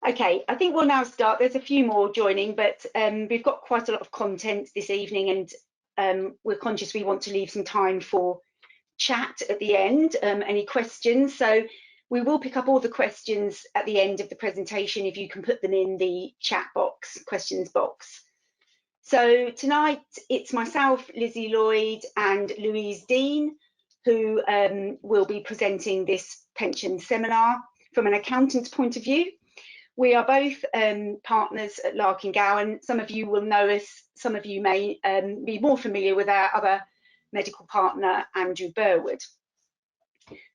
Okay, I think we'll now start. There's a few more joining, but we've got quite a lot of content this evening, and we're conscious we want to leave some time for chat at the end, any questions. So we will pick up all the questions at the end of the presentation if you can put them in the chat box, questions box. So tonight it's myself, Lizzy, Lloyd and Louise Dean who will be presenting this pension seminar from an accountant's point of view. We are both partners at Larkin Gowan. Some of you will know us, some of you may be more familiar with our other medical partner, Andrew Burwood.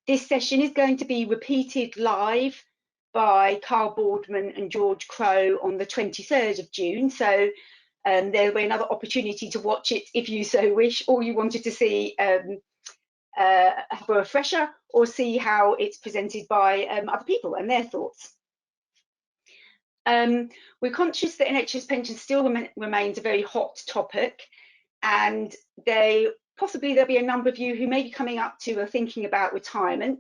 This session is going to be repeated live by Carl Boardman and George Crow on the 23rd of June. So there will be another opportunity to watch it if you so wish, or you wanted to see have a refresher or see how it's presented by other people and their thoughts. We're conscious that NHS pension still remains a very hot topic, and there'll be a number of you who may be coming up to or thinking about retirement,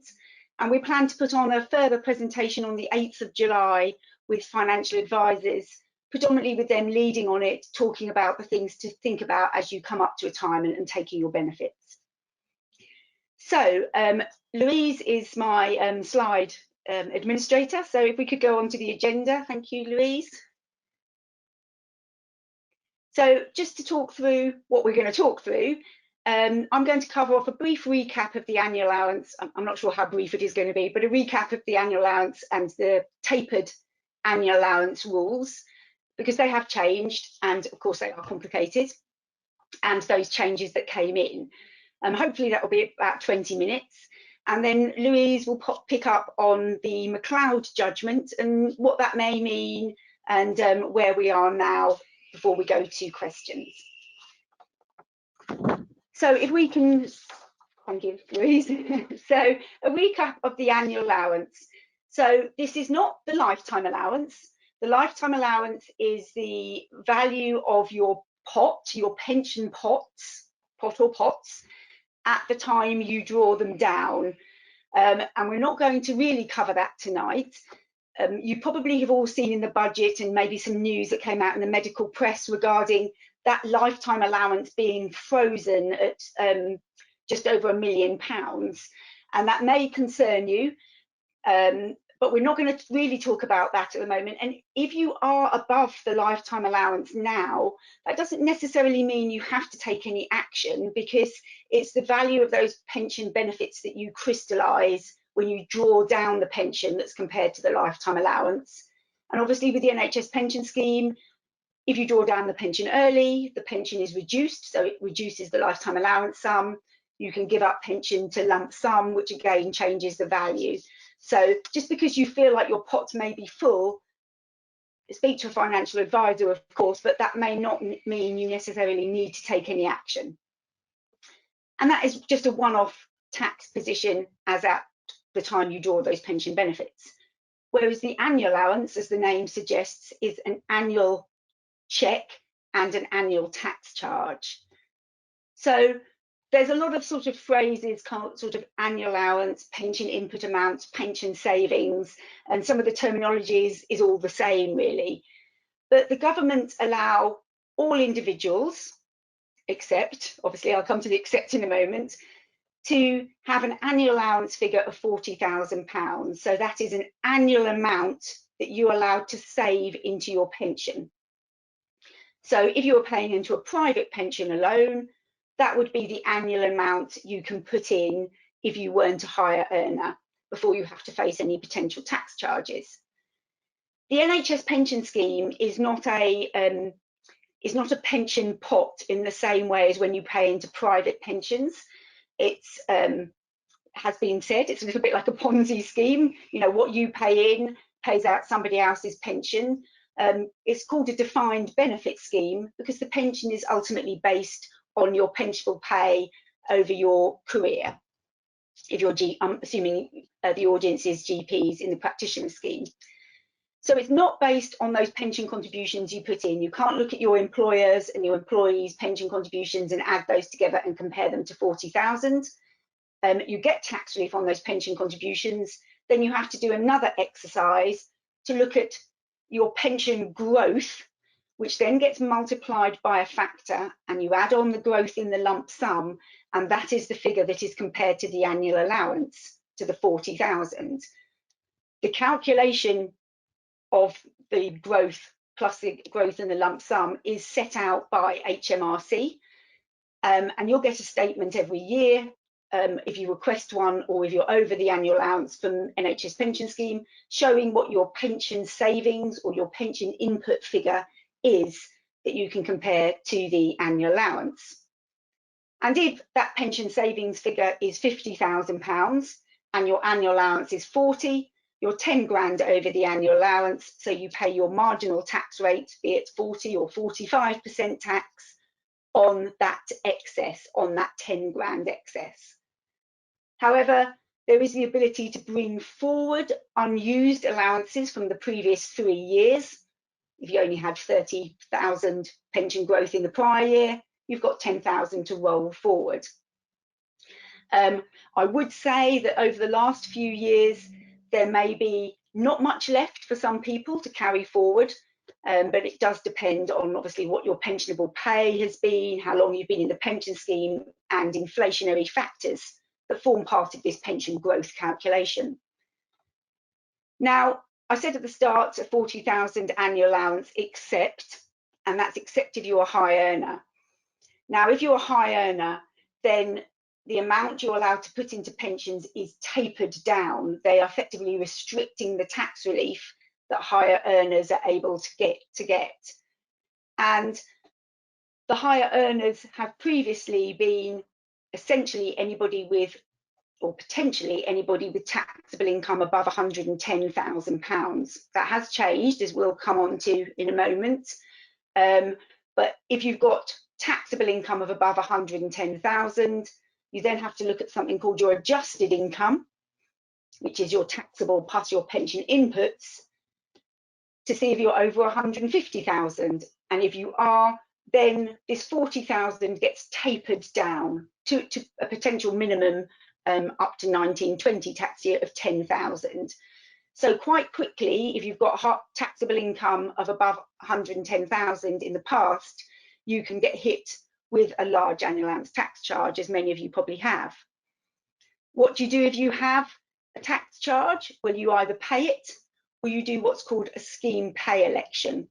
and we plan to put on a further presentation on the 8th of July with financial advisors, predominantly with them leading on it, talking about the things to think about as you come up to retirement and taking your benefits. So Louise is my slide administrator, so if we could go on to the agenda. Thank you, Louise. So just to talk through what we're going to talk through, I'm going to cover off a brief recap of the annual allowance. I'm not sure how brief it is going to be, but a recap of the annual allowance and the tapered annual allowance rules, because they have changed and of course they are complicated, and those changes that came in. Hopefully that will be about 20 minutes. And then Louise will pick up on the McCloud Judgment and what that may mean, and where we are now before we go to questions. So if we can, thank you, Louise. So a recap of the annual allowance. So this is not the lifetime allowance. The lifetime allowance is the value of your pot, your pension pots, pot or pots, at the time you draw them down. And we're not going to really cover that tonight. You probably have all seen in the budget and maybe some news that came out in the medical press regarding that lifetime allowance being frozen at just over £1 million. And that may concern you, but we're not going to really talk about that at the moment. And if you are above the lifetime allowance now, that doesn't necessarily mean you have to take any action, because it's the value of those pension benefits that you crystallise when you draw down the pension that's compared to the lifetime allowance. And obviously with the NHS Pension Scheme, if you draw down the pension early, the pension is reduced, so it reduces the lifetime allowance sum. You can give up pension to lump sum, which again changes the value. So just because you feel like your pot may be full, speak to a financial advisor, of course, but that may not mean you necessarily need to take any action. And that is just a one-off tax position as at the time you draw those pension benefits. Whereas the annual allowance, as the name suggests, is an annual check and an annual tax charge. So there's a lot of sort of phrases, sort of annual allowance, pension input amounts, pension savings, and some of the terminology is all the same really. But the government allow all individuals, except, obviously I'll come to the except in a moment, to have an annual allowance figure of £40,000. So that is an annual amount that you're allowed to save into your pension. So if you were paying into a private pension alone, that would be the annual amount you can put in if you weren't a higher earner, before you have to face any potential tax charges. The NHS Pension Scheme is not a pension pot in the same way as when you pay into private pensions. It's has been said, it's a little bit like a Ponzi scheme. You know, what you pay in pays out somebody else's pension. It's called a defined benefit scheme because the pension is ultimately based on your pensionable pay over your career. If you're I'm assuming the audience is GPs in the practitioner scheme. So it's not based on those pension contributions you put in. You can't look at your employers and your employees' pension contributions and add those together and compare them to 40,000. You get tax relief on those pension contributions. Then you have to do another exercise to look at your pension growth, which then gets multiplied by a factor, and you add on the growth in the lump sum, and that is the figure that is compared to the annual allowance, to the 40,000. The calculation of the growth plus the growth in the lump sum is set out by HMRC, and you'll get a statement every year if you request one, or if you're over the annual allowance from NHS Pension Scheme, showing what your pension savings or your pension input figure is that you can compare to the annual allowance. And if that pension savings figure is £50,000 and your annual allowance is 40, you're 10 grand over the annual allowance, so you pay your marginal tax rate, be it 40 or 45% tax on that excess, on that 10 grand excess. However, there is the ability to bring forward unused allowances from the previous 3 years. If you only had 30,000 pension growth in the prior year, you've got 10,000 to roll forward. I would say that over the last few years, there may be not much left for some people to carry forward, but it does depend on obviously what your pensionable pay has been, how long you've been in the pension scheme, and inflationary factors that form part of this pension growth calculation. Now, I said at the start, a 40,000 annual allowance except, and that's except if you're a high earner. Now, if you're a high earner, then the amount you're allowed to put into pensions is tapered down. They are effectively restricting the tax relief that higher earners are able to get. And the higher earners have previously been essentially anybody with, or potentially anybody with taxable income above £110,000. That has changed, as we'll come on to in a moment. But if you've got taxable income of above 110,000, you then have to look at something called your adjusted income, which is your taxable plus your pension inputs, to see if you're over 150,000. And if you are, then this 40,000 gets tapered down to a potential minimum up to 1920 tax year of 10,000. So quite quickly, if you've got taxable income of above 110,000 in the past, you can get hit with a large annual allowance tax charge, as many of you probably have. What do you do if you have a tax charge? Well, you either pay it or you do what's called a scheme pay election.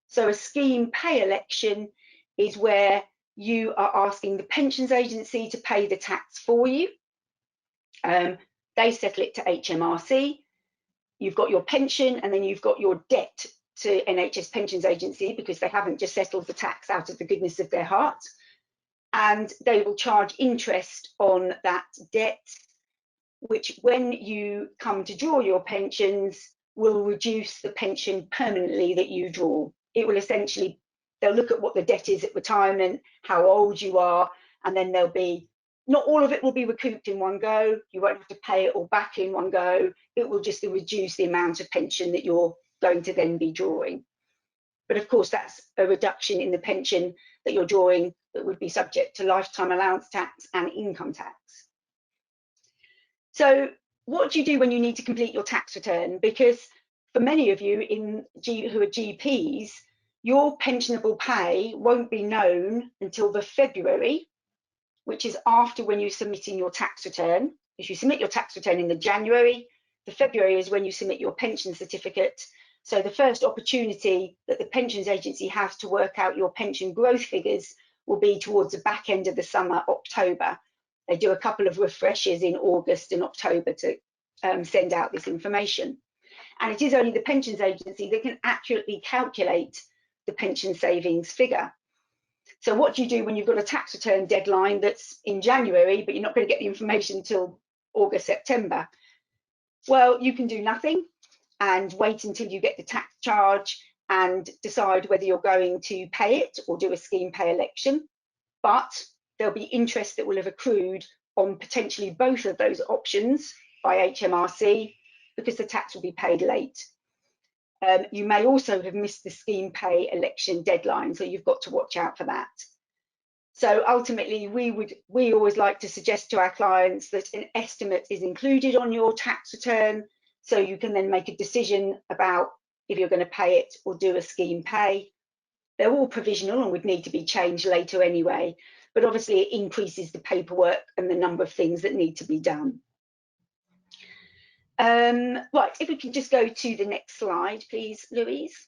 So a scheme pay election is where you are asking the pensions agency to pay the tax for you. They settle it to HMRC. You've got your pension, and then you've got your debt to NHS Pensions Agency, because they haven't just settled the tax out of the goodness of their heart. And they will charge interest on that debt, which when you come to draw your pensions will reduce the pension permanently that you draw. It will essentially, they'll look at what the debt is at retirement, how old you are, and then there'll be, not all of it will be recouped in one go. You won't have to pay it all back in one go. It will just reduce the amount of pension that you're going to then be drawing. But of course, that's a reduction in the pension that you're drawing that would be subject to lifetime allowance tax and income tax. So what do you do when you need to complete your tax return? Because for many of you who are GPs, your pensionable pay won't be known until the February, which is after when you're submitting your tax return. If you submit your tax return in the January, the February is when you submit your pension certificate. So the first opportunity that the pensions agency has to work out your pension growth figures will be towards the back end of the summer, October. They do a couple of refreshes in August and October to send out this information. And it is only the pensions agency that can accurately calculate the pension savings figure. So what do you do when you've got a tax return deadline that's in January, but you're not going to get the information until August, September? Well, you can do nothing and wait until you get the tax charge and decide whether you're going to pay it or do a scheme pay election. But there'll be interest that will have accrued on potentially both of those options by HMRC, because the tax will be paid late. You may also have missed the scheme pay election deadline, so you've got to watch out for that. So ultimately, we always like to suggest to our clients that an estimate is included on your tax return, so you can then make a decision about if you're going to pay it or do a scheme pay. They're all provisional and would need to be changed later anyway, but obviously it increases the paperwork and the number of things that need to be done. Right, if we can just go to the next slide, please, Louise.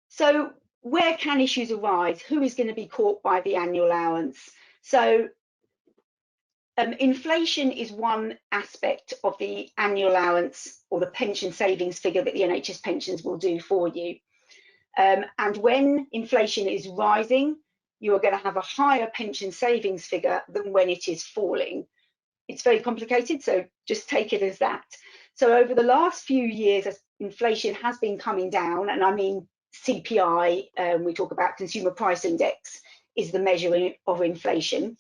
So where can issues arise? Who is going to be caught by the annual allowance? So inflation is one aspect of the annual allowance or the pension savings figure that the NHS pensions will do for you. And when inflation is rising, you are going to have a higher pension savings figure than when it is falling. It's very complicated, so just take it as that. So over the last few years, as inflation has been coming down, and I mean CPI, we talk about Consumer Price Index, is the measure of inflation.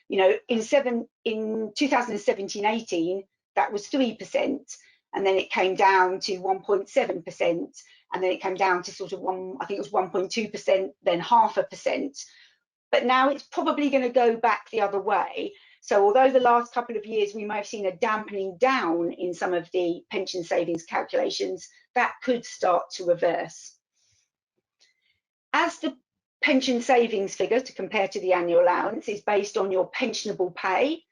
You know, in 2017-18, that was 3%, and then it came down to 1.7%, and then it came down to sort of I think it was 1.2%, then 0.5%. But now it's probably going to go back the other way. So although the last couple of years we may have seen a dampening down in some of the pension savings calculations, that could start to reverse. As the pension savings figure to compare to the annual allowance is based on your pensionable pay,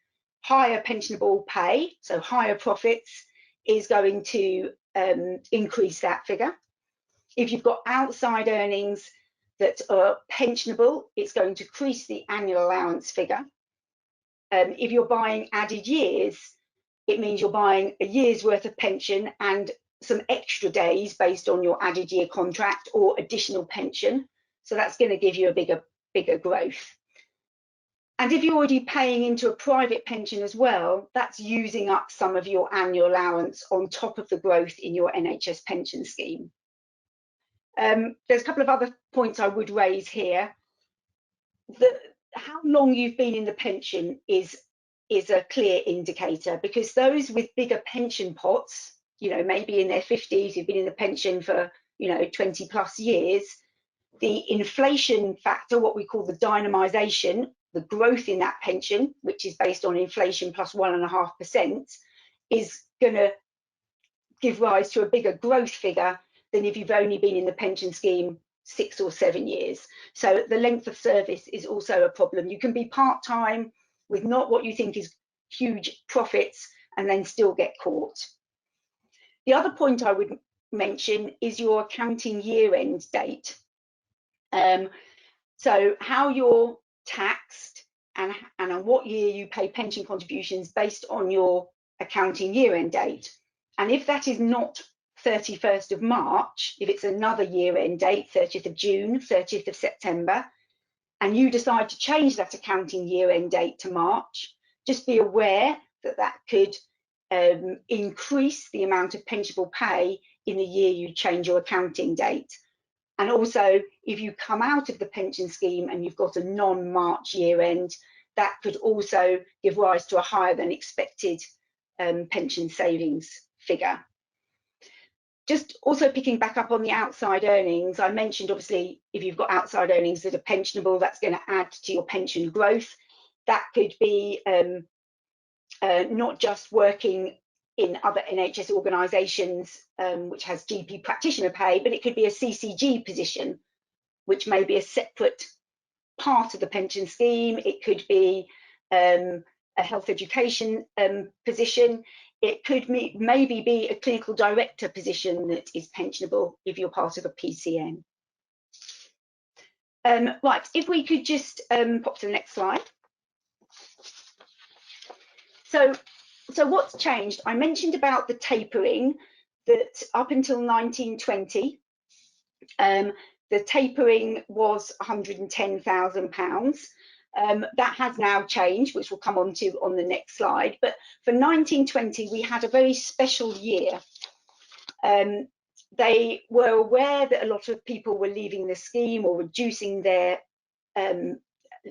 higher pensionable pay, so higher profits, is going to increase that figure. If you've got outside earnings that are pensionable, it's going to increase the annual allowance figure. If you're buying added years, it means you're buying a year's worth of pension and some extra days based on your added year contract or additional pension. So that's going to give you a bigger growth. And if you're already paying into a private pension as well, that's using up some of your annual allowance on top of the growth in your NHS pension scheme. There's a couple of other points I would raise here. How long you've been in the pension is a clear indicator, because those with bigger pension pots, you know, maybe in their 50s, who've been in the pension for, you know, 20 plus years, the inflation factor, what we call the dynamisation, the growth in that pension, which is based on inflation plus 1.5%, is going to give rise to a bigger growth figure than if you've only been in the pension scheme 6 or 7 years. So the length of service is also a problem. You can be part-time with not what you think is huge profits and then still get caught. The other point I would mention is your accounting year-end date. So how you're taxed and on what year you pay pension contributions based on your accounting year-end date. And if that is not 31st of March, if it's another year-end date, 30th of June, 30th of September, and you decide to change that accounting year-end date to March, just be aware that that could increase the amount of pensionable pay in the year you change your accounting date. And also, if you come out of the pension scheme and you've got a non-March year end, that could also give rise to a higher than expected pension savings figure. Just also picking back up on the outside earnings, I mentioned obviously if you've got outside earnings that are pensionable, that's going to add to your pension growth. That could be not just working in other NHS organisations, which has GP practitioner pay, but it could be a CCG position, which may be a separate part of the pension scheme. It could be a health education position. It could maybe be a clinical director position that is pensionable if you're part of a PCN. Right, if we could just pop to the next slide. So what's changed? I mentioned about the tapering, that up until 1920, the tapering was £110,000. That has now changed, which we'll come on to on the next slide. But for 1920, we had a very special year. They were aware that a lot of people were leaving the scheme or reducing their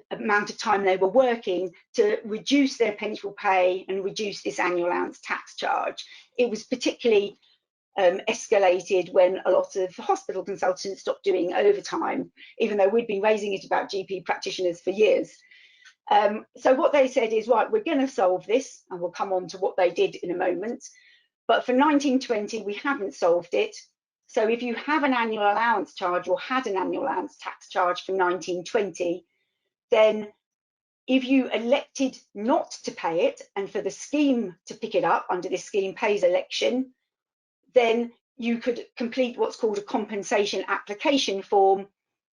amount of time they were working to reduce their pensionable pay and reduce this annual allowance tax charge. It was particularly escalated when a lot of hospital consultants stopped doing overtime, even though we'd been raising it about GP practitioners for years. So what they said is, right, we're going to solve this, and we'll come on to what they did in a moment. But for 1920, we haven't solved it. So if you have an annual allowance charge or had an annual allowance tax charge for 1920, then if you elected not to pay it and for the scheme to pick it up under this scheme pays election, then you could complete what's called a compensation application form,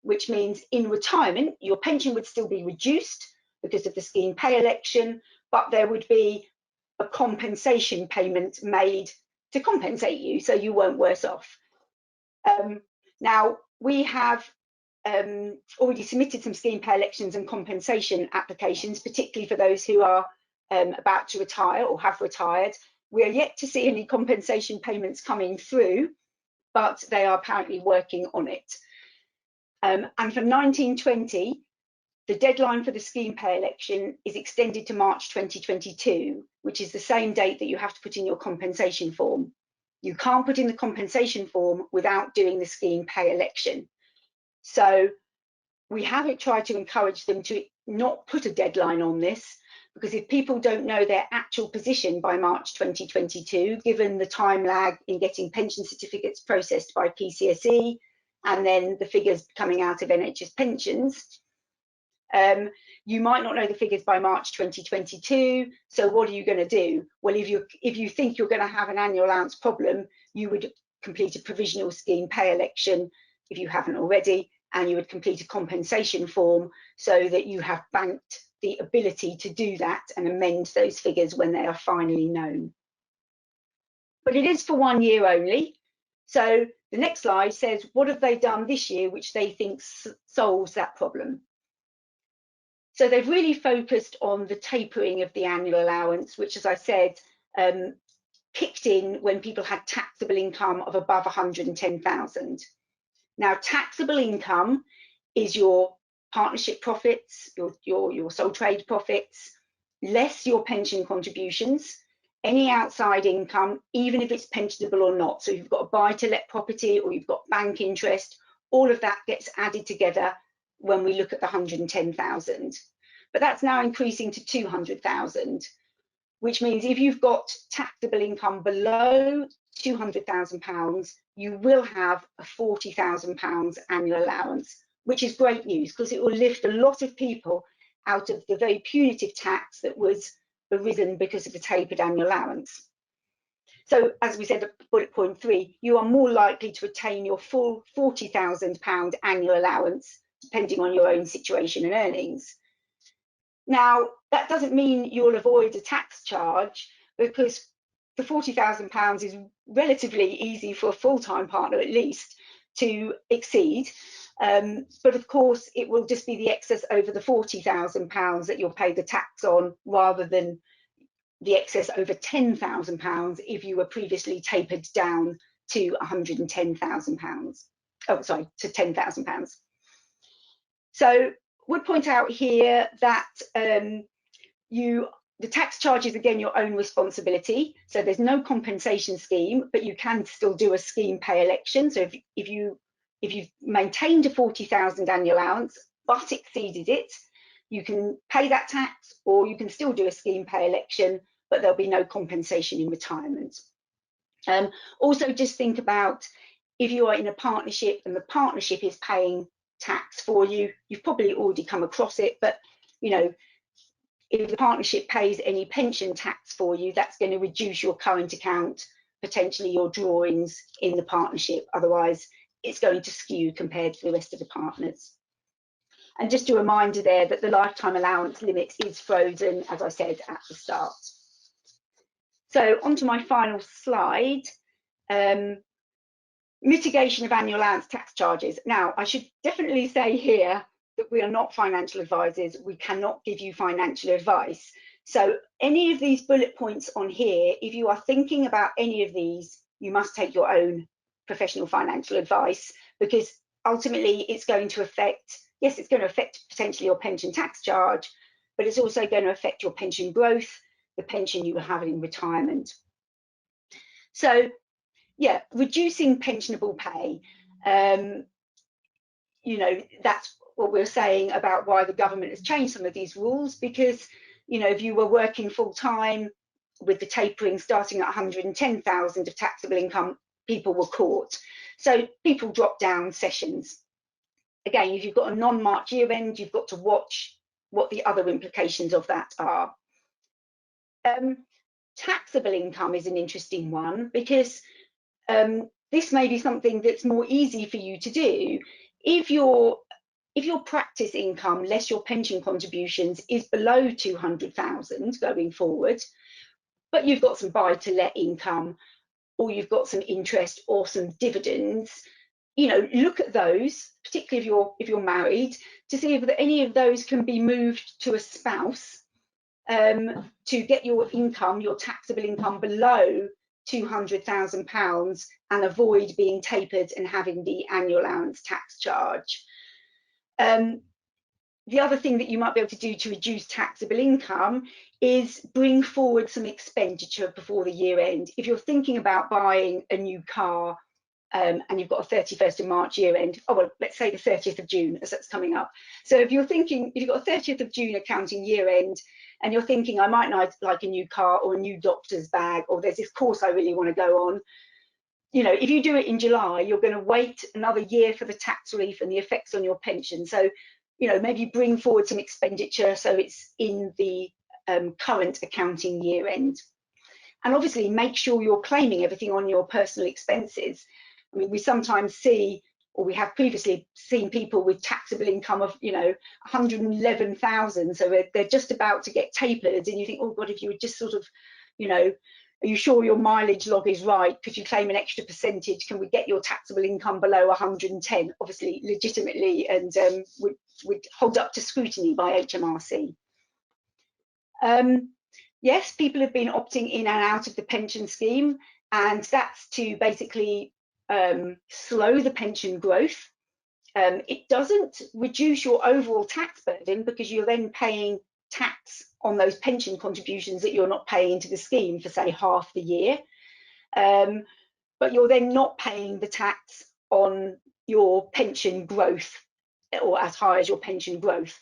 which means in retirement, your pension would still be reduced because of the scheme pay election, but there would be a compensation payment made to compensate you, so you weren't worse off. Now, we have already submitted some scheme pay elections and compensation applications, particularly for those who are about to retire or have retired. We are yet to see any compensation payments coming through, but they are apparently working on it. And for 1920, the deadline for the scheme pay election is extended to March 2022, which is the same date that you have to put in your compensation form. You can't put in the compensation form without doing the scheme pay election. So we haven't tried to encourage them to not put a deadline on this, because if people don't know their actual position by March 2022, given the time lag in getting pension certificates processed by PCSE and then the figures coming out of NHS pensions, you might not know the figures by March 2022. So what are you going to do? Well, if you think you're going to have an annual allowance problem, you would complete a provisional scheme pay election if you haven't already, and you would complete a compensation form so that you have banked the ability to do that and amend those figures when they are finally known. But it is for 1 year only. So the next slide says, what have they done this year which they think solves that problem? So they've really focused on the tapering of the annual allowance, which, as I said, kicked in when people had taxable income of above 110,000. Now, taxable income is your partnership profits, your sole trade profits, less your pension contributions, any outside income, even if it's pensionable or not. So you've got a buy-to-let property or you've got bank interest, all of that gets added together when we look at the 110,000. But that's now increasing to 200,000, which means if you've got taxable income below £200,000, you will have a £40,000 annual allowance, which is great news because it will lift a lot of people out of the very punitive tax that was arisen because of the tapered annual allowance. So as we said at bullet point 3, you are more likely to retain your full £40,000 annual allowance, depending on your own situation and earnings. Now, that doesn't mean you'll avoid a tax charge, because the £40,000 is relatively easy for a full-time partner, at least, to exceed. But of course, it will just be the excess over the £40,000 that you'll pay the tax on, rather than the excess over £10,000 if you were previously tapered down to £110,000. Oh, sorry, to £10,000. So would point out here that the tax charge is again your own responsibility. So there's no compensation scheme, but you can still do a scheme pay election. So if you've maintained a 40,000 annual allowance but exceeded it, you can pay that tax, or you can still do a scheme pay election, but there'll be no compensation in retirement. Also, just think about if you are in a partnership and the partnership is paying tax for you. You've probably already come across it, but you know, if the partnership pays any pension tax for you, that's going to reduce your current account, potentially your drawings in the partnership. Otherwise, it's going to skew compared to the rest of the partners. And just a reminder there that the lifetime allowance limit is frozen, as I said at the start. So on to my final slide. Mitigation of annual allowance tax charges. Now, I should definitely say here that we are not financial advisors. We cannot give you financial advice. So any of these bullet points on here, if you are thinking about any of these, you must take your own professional financial advice, because ultimately it's going to affect, yes, it's going to affect potentially your pension tax charge, but it's also going to affect your pension growth, the pension you will have in retirement. So yeah, reducing pensionable pay. You know, that's what we're saying about why the government has changed some of these rules, because, you know, if you were working full time with the tapering starting at 110,000 of taxable income, people were caught. So people dropped down sessions. Again, if you've got a non-March year end, you've got to watch what the other implications of that are. Taxable income is an interesting one, because this may be something that's more easy for you to do. If your practice income less your pension contributions is below 200,000 going forward, but you've got some buy-to-let income, or you've got some interest or some dividends, you know, look at those, particularly if you're married, to see if any of those can be moved to a spouse, to get your income, your taxable income, below £200,000 and avoid being tapered and having the annual allowance tax charge. The other thing that you might be able to do to reduce taxable income is bring forward some expenditure before the year end. If you're thinking about buying a new car, and you've got a 31st of March year end, oh well, let's say the 30th of June, as that's coming up. So if you're thinking, if you've got a 30th of June accounting year end, and you're thinking, I might like a new car or a new doctor's bag, or there's this course I really want to go on, you know, if you do it in July, you're going to wait another year for the tax relief and the effects on your pension. So, you know, maybe bring forward some expenditure so it's in the current accounting year end. And obviously make sure you're claiming everything on your personal expenses. I mean, we sometimes see, or we have previously seen, people with taxable income of, you know, 111,000. So they're just about to get tapered, and you think, oh God, if you would just sort of, you know, are you sure your mileage log is right? Could you claim an extra percentage? Can we get your taxable income below 110? Obviously, legitimately, and would hold up to scrutiny by HMRC. Yes, people have been opting in and out of the pension scheme, and that's to basically slow the pension growth. It doesn't reduce your overall tax burden, because you're then paying tax on those pension contributions that you're not paying into the scheme for, say, half the year. But you're then not paying the tax on your pension growth, or as high as your pension growth.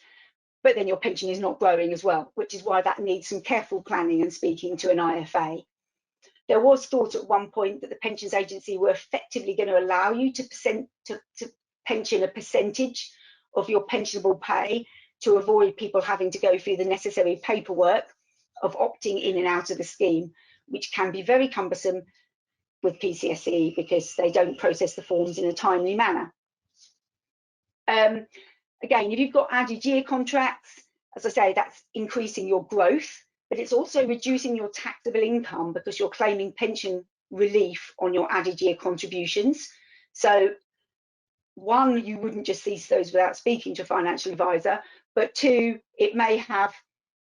But then your pension is not growing as well, which is why that needs some careful planning and speaking to an IFA. There was thought at one point that the Pensions Agency were effectively going to allow you to pension a percentage of your pensionable pay, to avoid people having to go through the necessary paperwork of opting in and out of the scheme, which can be very cumbersome with PCSE because they don't process the forms in a timely manner. Again, if you've got added year contracts, as I say, that's increasing your growth, but it's also reducing your taxable income because you're claiming pension relief on your added year contributions. So one, you wouldn't just cease those without speaking to a financial advisor, but two, it may have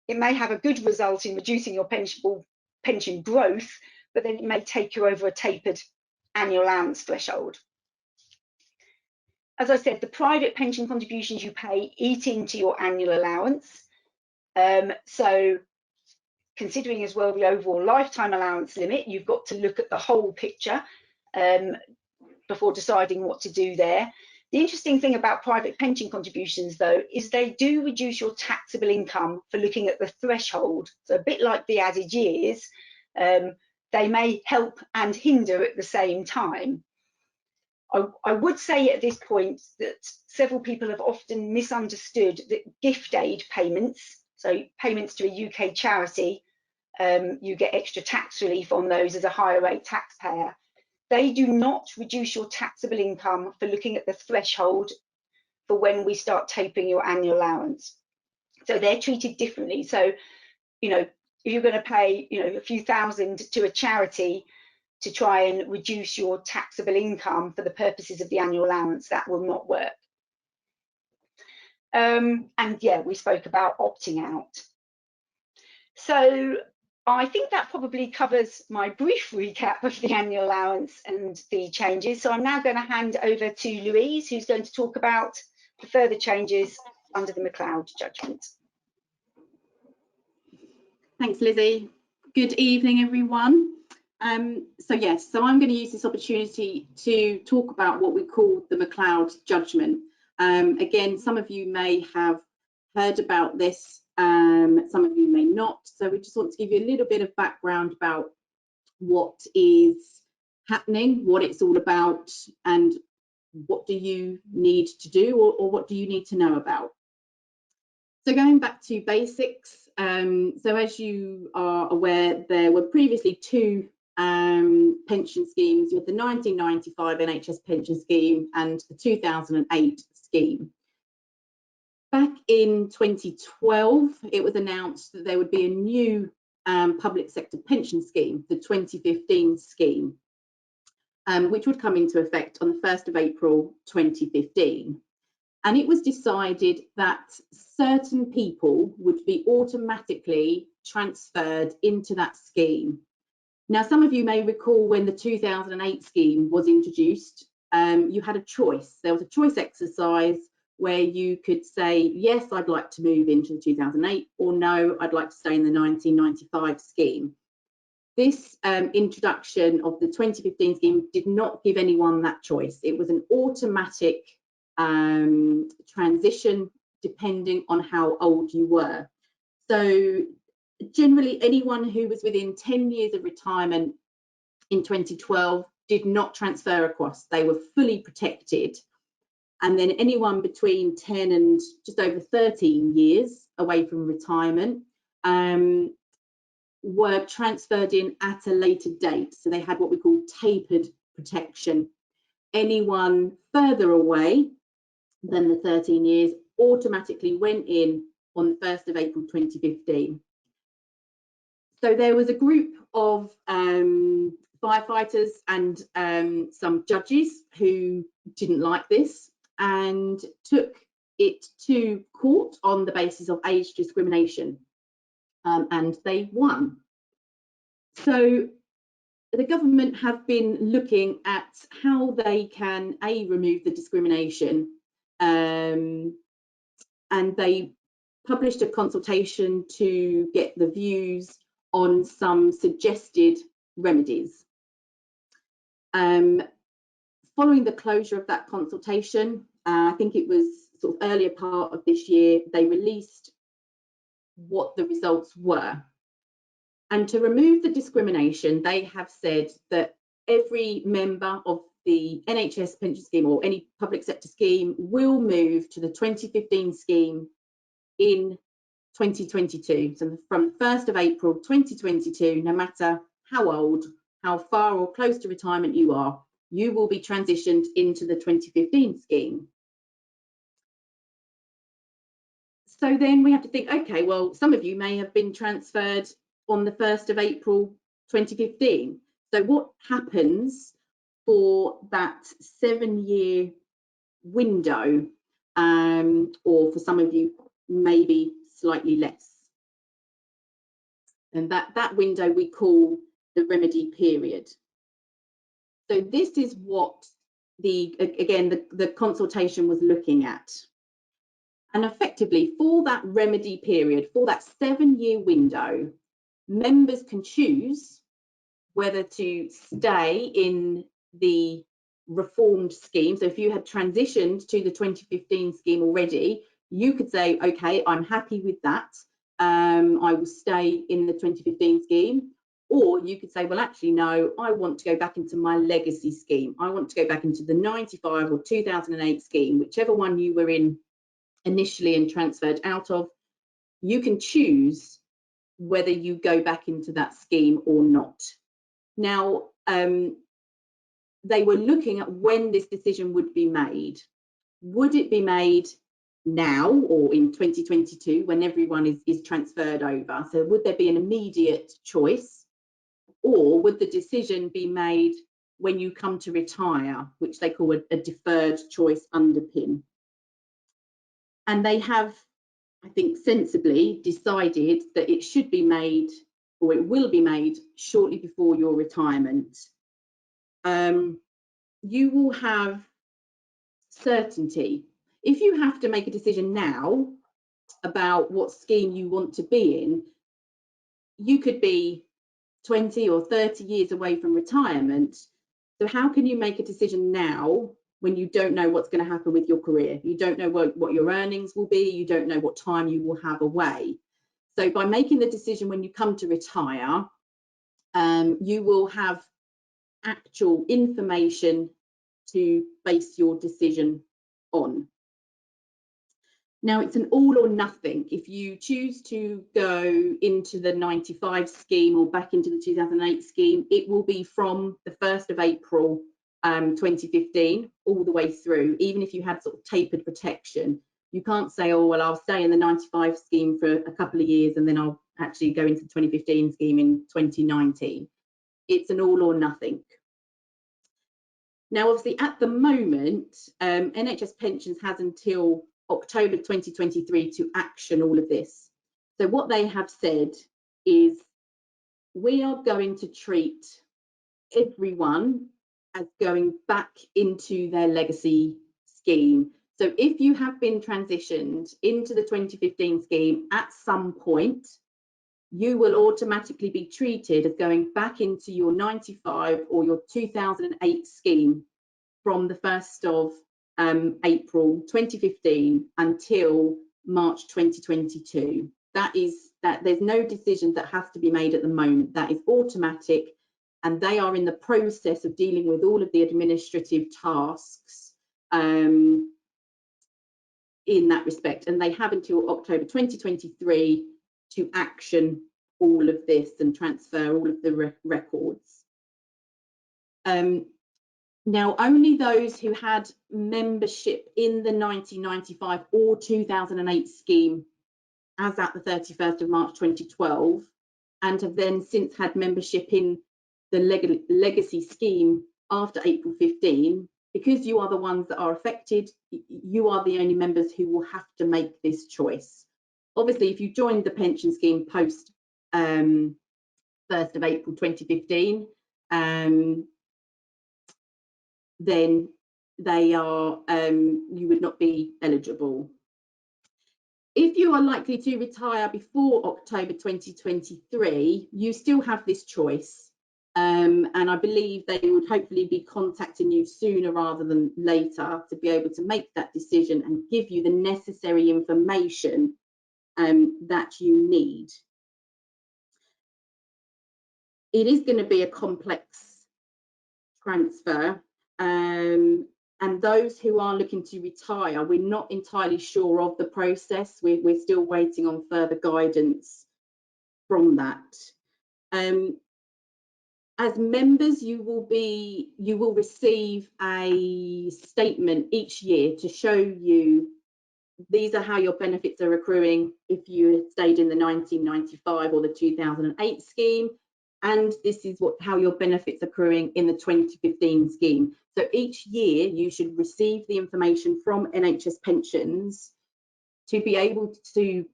a good result in reducing your pension growth, but then it may take you over a tapered annual allowance threshold. As I said, the private pension contributions you pay eat into your annual allowance. So considering as well the overall lifetime allowance limit, you've got to look at the whole picture before deciding what to do there. The interesting thing about private pension contributions, though, is they do reduce your taxable income for looking at the threshold. So a bit like the added years, they may help and hinder at the same time. I would say at this point that several people have often misunderstood that gift aid payments, so payments to a UK charity, you get extra tax relief on those as a higher rate taxpayer. They do not reduce your taxable income for looking at the threshold for when we start tapering your annual allowance. So they're treated differently. So, you know, if you're going to pay, you know, a few thousand to a charity to try and reduce your taxable income for the purposes of the annual allowance, that will not work. And yeah, we spoke about opting out. So I think that probably covers my brief recap of the annual allowance and the changes. So I'm now going to hand over to Louise, who's going to talk about the further changes under the McCloud Judgment. Thanks, Lizzie. Good evening, everyone. So I'm going to use this opportunity to talk about what we call the McCloud Judgment. Again, some of you may have heard about this some of you may not. So we just want to give you a little bit of background about what is happening, what it's all about, and what do you need to do, or what do you need to know about. So going back to basics, so as you are aware, there were previously two pension schemes. You had the 1995 NHS Pension Scheme and the 2008 scheme. Back in 2012, it was announced that there would be a new public sector pension scheme, the 2015 scheme, which would come into effect on the 1st of April 2015. And it was decided that certain people would be automatically transferred into that scheme. Now, some of you may recall when the 2008 scheme was introduced, you had a choice. There was a choice exercise where you could say, yes, I'd like to move into the 2008, or no, I'd like to stay in the 1995 scheme. This introduction of the 2015 scheme did not give anyone that choice. It was an automatic transition depending on how old you were. So generally anyone who was within 10 years of retirement in 2012 did not transfer across. They were fully protected. And then anyone between 10 and just over 13 years away from retirement were transferred in at a later date. So they had what we call tapered protection. Anyone further away than the 13 years automatically went in on the 1st of April 2015. So there was a group of firefighters and some judges who didn't like this and took it to court on the basis of age discrimination, and they won. So the government have been looking at how they can remove the discrimination, and they published a consultation to get the views on some suggested remedies. Following the closure of that consultation, I think it was sort of earlier part of this year, they released what the results were. And to remove the discrimination, they have said that every member of the NHS pension scheme or any public sector scheme will move to the 2015 scheme in 2022. So from the 1st of April 2022, no matter how old, how far or close to retirement you are, you will be transitioned into the 2015 scheme. So then we have to think, okay, well, some of you may have been transferred on the 1st of April 2015. So what happens for that 7-year window, or for some of you, maybe slightly less? And that window we call the remedy period. So this is what the consultation was looking at. And effectively, for that remedy period, for that 7-year window, members can choose whether to stay in the reformed scheme. So if you had transitioned to the 2015 scheme already, you could say, okay, I'm happy with that. I will stay in the 2015 scheme. Or you could say, well, actually, no, I want to go back into my legacy scheme. I want to go back into the 95 or 2008 scheme, whichever one you were in initially and transferred out of. You can choose whether you go back into that scheme or not. Now, they were looking at when this decision would be made. Would it be made now or in 2022 when everyone is transferred over? So would there be an immediate choice? Or would the decision be made when you come to retire, which they call a deferred choice underpin? And they have, I think, sensibly decided that it should be made, or it will be made, shortly before your retirement. You will have certainty. If you have to make a decision now about what scheme you want to be in, you could be 20 or 30 years away from retirement. So how can you make a decision now when you don't know what's going to happen with your career. You don't know what your earnings will be. You don't know what time you will have away. So by making the decision when you come to retire, you will have actual information to base your decision on. Now, it's an all or nothing. If you choose to go into the 95 scheme or back into the 2008 scheme, it will be from the 1st of April 2015 all the way through. Even if you had sort of tapered protection, you can't say, oh, well, I'll stay in the 95 scheme for a couple of years and then I'll actually go into the 2015 scheme in 2019. It's an all or nothing. Now, obviously, at the moment, NHS Pensions has until October 2023 to action all of this. So what they have said is we are going to treat everyone as going back into their legacy scheme. So if you have been transitioned into the 2015 scheme at some point, you will automatically be treated as going back into your 95 or your 2008 scheme from the 1st of April 2015 until March 2022. There's no decision that has to be made at the moment. That is automatic, and they are in the process of dealing with all of the administrative tasks in that respect, and they have until October 2023 to action all of this and transfer all of the records. Now, only those who had membership in the 1995 or 2008 scheme as at the 31st of March 2012 and have then since had membership in the legacy scheme after April 15, because you are the ones that are affected, you are the only members who will have to make this choice. Obviously, if you joined the pension scheme post 1st of April 2015, then they are you would not be eligible. If you are likely to retire before October 2023, you still have this choice, and I believe they would hopefully be contacting you sooner rather than later to be able to make that decision and give you the necessary information that you need. It is going to be a complex transfer. And those who are looking to retire, we're not entirely sure of the process. We're still waiting on further guidance from that. As members, you will receive a statement each year to show you these are how your benefits are accruing if you had stayed in the 1995 or the 2008 scheme. And this is how your benefits are accruing in the 2015 scheme. So each year you should receive the information from NHS Pensions to be able to,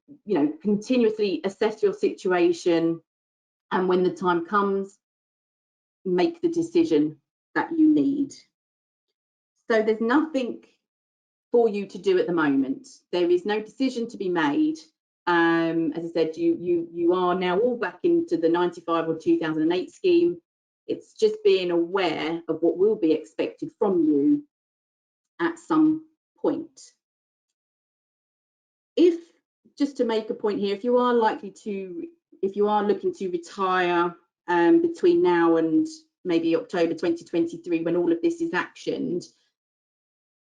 continuously assess your situation, and when the time comes, make the decision that you need. So there's nothing for you to do at the moment. There is no decision to be made. As I said, you are now all back into the 95 or 2008 scheme. It's just being aware of what will be expected from you at some point. Just to make a point here, if you are looking to retire between now and maybe October 2023, when all of this is actioned,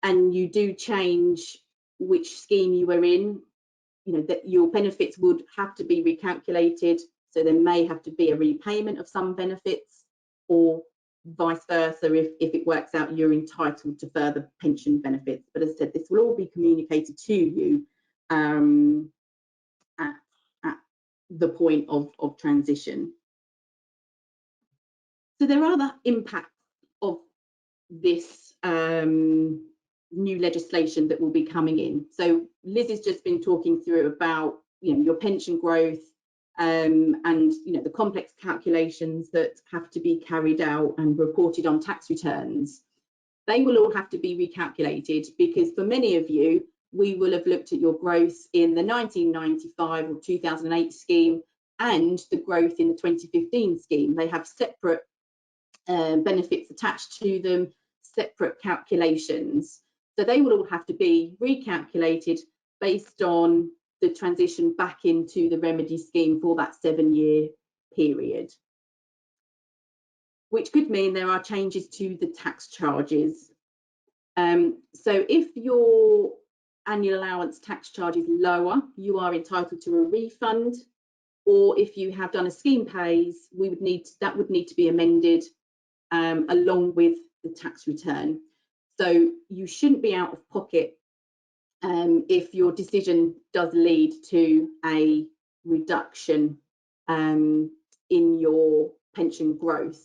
and you do change which scheme you were in, that your benefits would have to be recalculated. So there may have to be a repayment of some benefits, or vice versa, if it works out you're entitled to further pension benefits. But as I said, this will all be communicated to you at the point of transition. So there are other impacts of this new legislation that will be coming in. So Liz has just been talking through about your pension growth and the complex calculations that have to be carried out and reported on tax returns. They will all have to be recalculated, because for many of you, we will have looked at your growth in the 1995 or 2008 scheme and the growth in the 2015 scheme. They have separate benefits attached to them, separate calculations. So they will all have to be recalculated based on the transition back into the remedy scheme for that 7-year period, which could mean there are changes to the tax charges. So if your annual allowance tax charge is lower, you are entitled to a refund, or if you have done a scheme pays, that would need to be amended along with the tax return. So you shouldn't be out of pocket if your decision does lead to a reduction in your pension growth.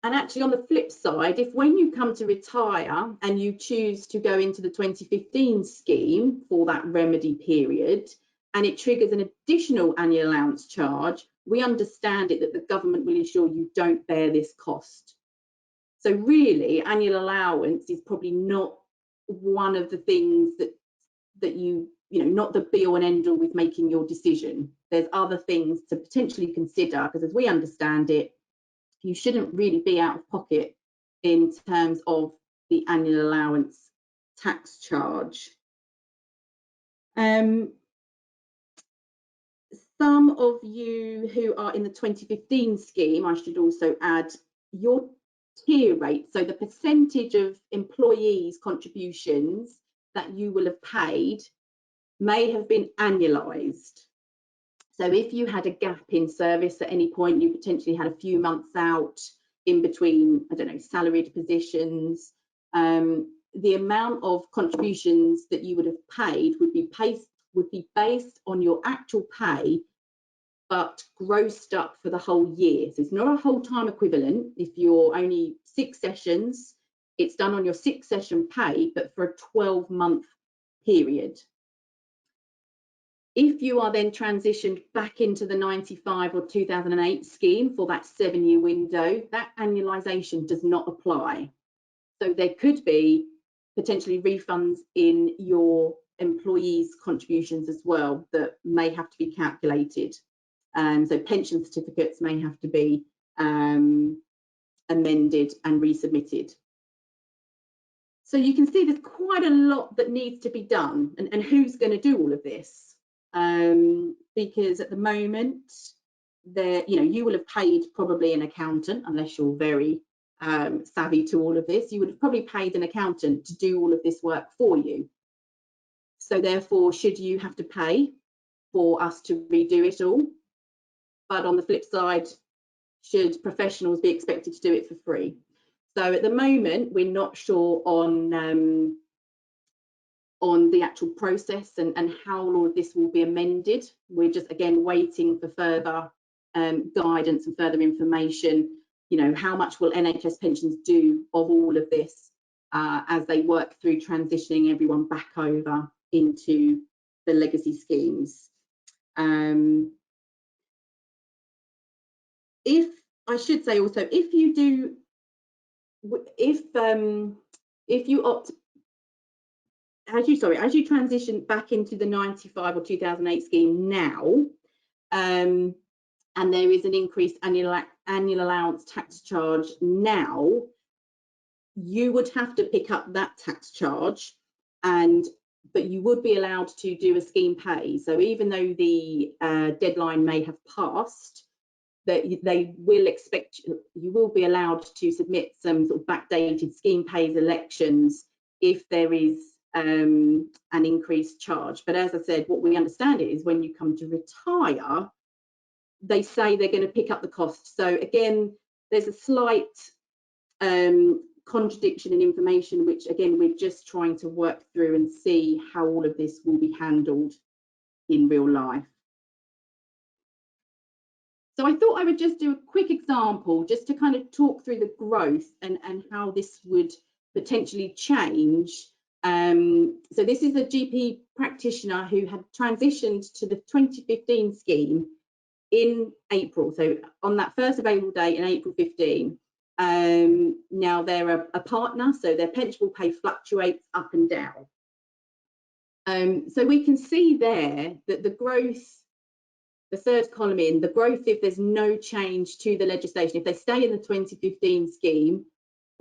And actually, on the flip side, if when you come to retire and you choose to go into the 2015 scheme for that remedy period, and it triggers an additional annual allowance charge, we understand it that the government will ensure you don't bear this cost. So really, annual allowance is probably not one of the things that you know, not the be all and end all with making your decision. There's other things to potentially consider, because as we understand it, you shouldn't really be out of pocket in terms of the annual allowance tax charge. Some of you who are in the 2015 scheme, I should also add, your tier rate, so the percentage of employees' contributions that you will have paid may have been annualised. So if you had a gap in service at any point, you potentially had a few months out in between, I don't know, salaried positions, the amount of contributions that you would have paid would be based on your actual pay, but grossed up for the whole year. So it's not a whole time equivalent. If you're only 6 sessions, it's done on your 6 session pay, but for a 12-month period. If you are then transitioned back into the 95 or 2008 scheme for that 7-year window, that annualisation does not apply. So there could be potentially refunds in your employees' contributions as well that may have to be calculated. So pension certificates may have to be amended and resubmitted. So you can see there's quite a lot that needs to be done, and who's going to do all of this? Because at the moment, you will have paid probably an accountant, unless you're very savvy to all of this. You would have probably paid an accountant to do all of this work for you. So therefore, should you have to pay for us to redo it all? But on the flip side, should professionals be expected to do it for free? So at the moment, we're not sure on the actual process and how all of this will be amended. We're just, again, waiting for further guidance and further information. You know, how much will NHS Pensions do of all of this as they work through transitioning everyone back over into the legacy schemes? If I should say also, if you opt, as you transition back into the 95 or 2008 scheme now, and there is an increased annual allowance tax charge now, you would have to pick up that tax charge, but you would be allowed to do a scheme pay. So even though the deadline may have passed, that they will expect you will be allowed to submit some sort of backdated scheme pays elections if there is an increased charge. But as I said, what we understand is when you come to retire, they say they're going to pick up the cost. So again, there's a slight contradiction in information, which again, we're just trying to work through and see how all of this will be handled in real life. So I thought I would just do a quick example just to kind of talk through the growth and how this would potentially change. So this is a GP practitioner who had transitioned to the 2015 scheme in April. So on that first available date in April 15. Now they're a partner, so their pensionable pay fluctuates up and down. So we can see there that the growth, the third column in, the growth if there's no change to the legislation, if they stay in the 2015 scheme,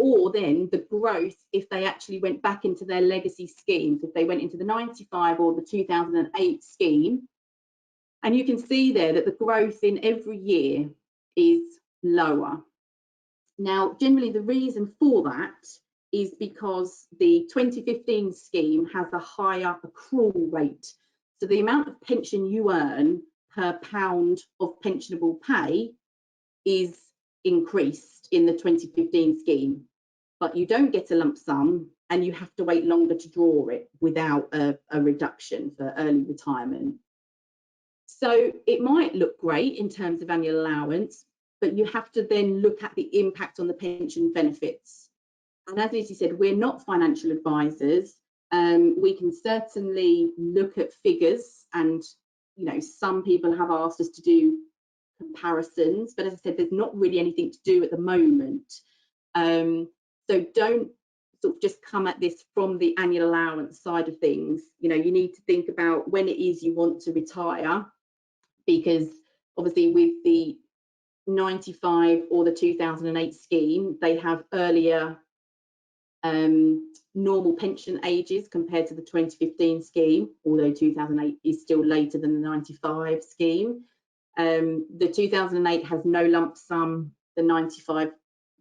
or then the growth if they actually went back into their legacy schemes, if they went into the 95 or the 2008 scheme. And you can see there that the growth in every year is lower. Now, generally the reason for that is because the 2015 scheme has a higher accrual rate. So the amount of pension you earn per pound of pensionable pay is increased in the 2015 scheme, but you don't get a lump sum and you have to wait longer to draw it without a reduction for early retirement. So it might look great in terms of annual allowance, but you have to then look at the impact on the pension benefits. And as Lizzy said, we're not financial advisors. We can certainly look at figures, and some people have asked us to do comparisons, but as I said, there's not really anything to do at the moment. So don't sort of just come at this from the annual allowance side of things. You need to think about when it is you want to retire, because obviously with the 95 or the 2008 scheme, they have earlier normal pension ages compared to the 2015 scheme, although 2008 is still later than the 95 scheme. The 2008 has no lump sum, the 95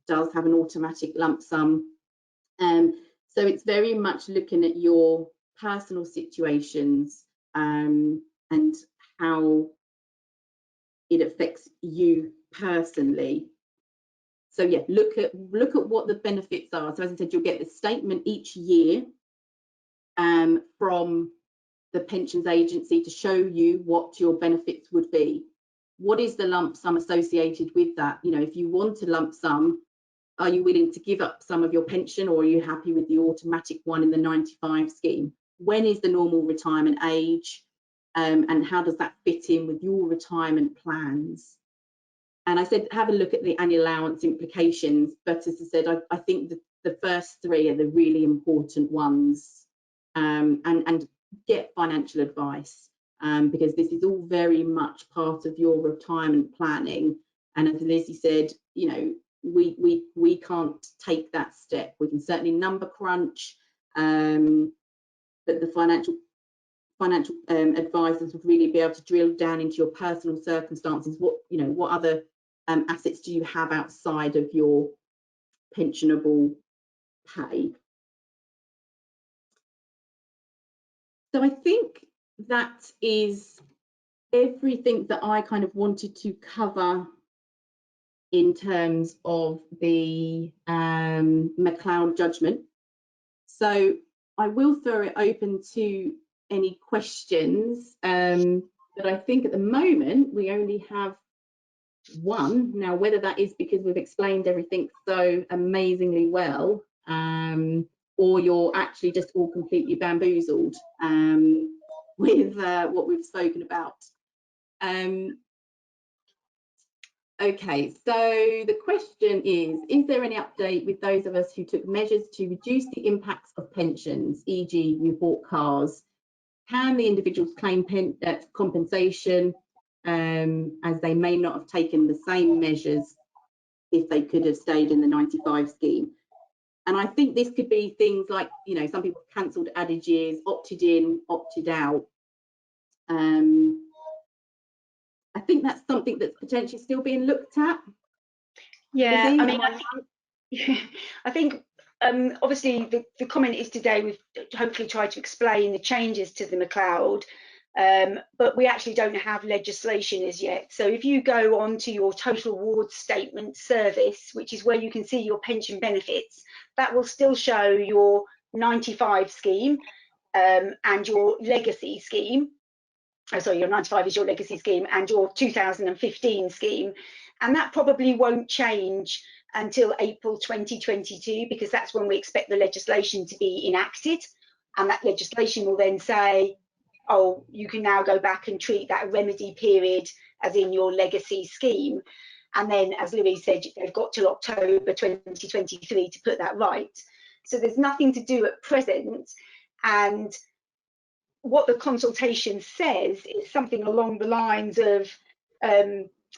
does have an automatic lump sum. So it's very much looking at your personal situations and how it affects you personally. So yeah, look at what the benefits are. So as I said, you'll get the statement each year from the pensions agency to show you what your benefits would be. What is the lump sum associated with that? If you want a lump sum, are you willing to give up some of your pension, or are you happy with the automatic one in the 95 scheme? When is the normal retirement age? And how does that fit in with your retirement plans? And I said, have a look at the annual allowance implications. But as I said, I think the first three are the really important ones. And get financial advice, because this is all very much part of your retirement planning. And as Lizzy said, we can't take that step. We can certainly number crunch, but the financial advisors would really be able to drill down into your personal circumstances. What other assets do you have outside of your pensionable pay? So I think that is everything that I kind of wanted to cover in terms of the McCloud judgment. So I will throw it open to any questions, but I think at the moment we only have one. Now, whether that is because we've explained everything so amazingly well, or you're actually just all completely bamboozled with what we've spoken about. Okay, so the question is there any update with those of us who took measures to reduce the impacts of pensions, e.g. you bought cars? Can the individuals claim compensation, as they may not have taken the same measures if they could have stayed in the 95 scheme? And I think this could be things like, some people cancelled adages, opted in, opted out. I think that's something that's potentially still being looked at. Yeah, Lizzy, I mean, I think obviously the comment is today we've hopefully tried to explain the changes to the McCloud, but we actually don't have legislation as yet. So if you go on to your total award statement service, which is where you can see your pension benefits, that will still show your 95 scheme and your legacy scheme. Oh, sorry, your 95 is your legacy scheme and your 2015 scheme. And that probably won't change until April 2022, because that's when we expect the legislation to be enacted. And that legislation will then say, oh, you can now go back and treat that remedy period as in your legacy scheme. And then, as Louise said, they've got till October 2023 to put that right. So there's nothing to do at present. And what the consultation says is something along the lines of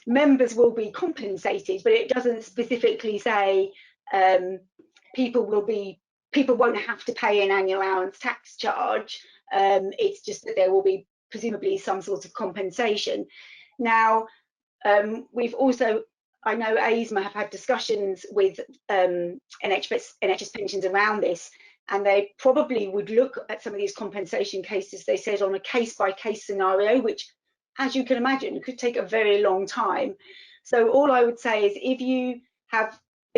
members will be compensated, but it doesn't specifically say people won't have to pay an annual allowance tax charge. It's just that there will be presumably some sort of compensation. Now, we've also, I know ASMA have had discussions with NHS Pensions around this, and they probably would look at some of these compensation cases, they said, on a case-by-case scenario, which, as you can imagine, could take a very long time. So all I would say is if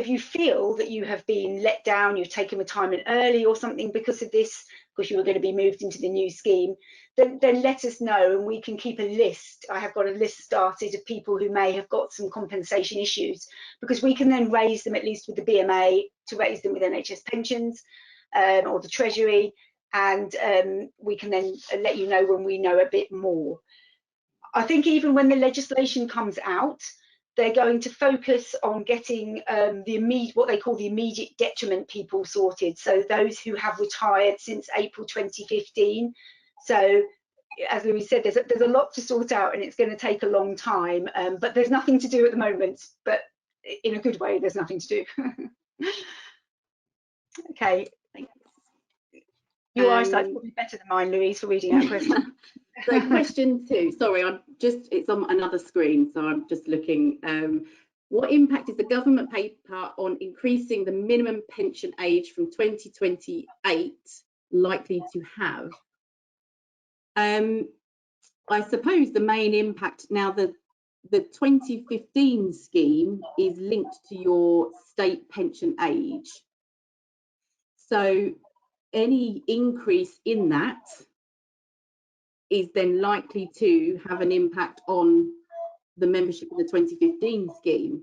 you feel that you have been let down, you've taken retirement early or something because of this, because you were going to be moved into the new scheme, then let us know and we can keep a list. I have got a list started of people who may have got some compensation issues, because we can then raise them, at least with the BMA, to raise them with NHS Pensions or the Treasury, and we can then let you know when we know a bit more. I think even when the legislation comes out, they're going to focus on getting what they call the immediate detriment people sorted. So those who have retired since April 2015. So as Louise said, there's a lot to sort out, and it's going to take a long time. But there's nothing to do at the moment. But in a good way, there's nothing to do. Okay. Your eyesight's probably better than mine, Louise, for reading that question. So question 2, sorry, it's on another screen, so I'm just looking. What impact is the government paper on increasing the minimum pension age from 2028 likely to have? I suppose the main impact, now the 2015 scheme is linked to your state pension age. So any increase in that is then likely to have an impact on the membership in the 2015 scheme.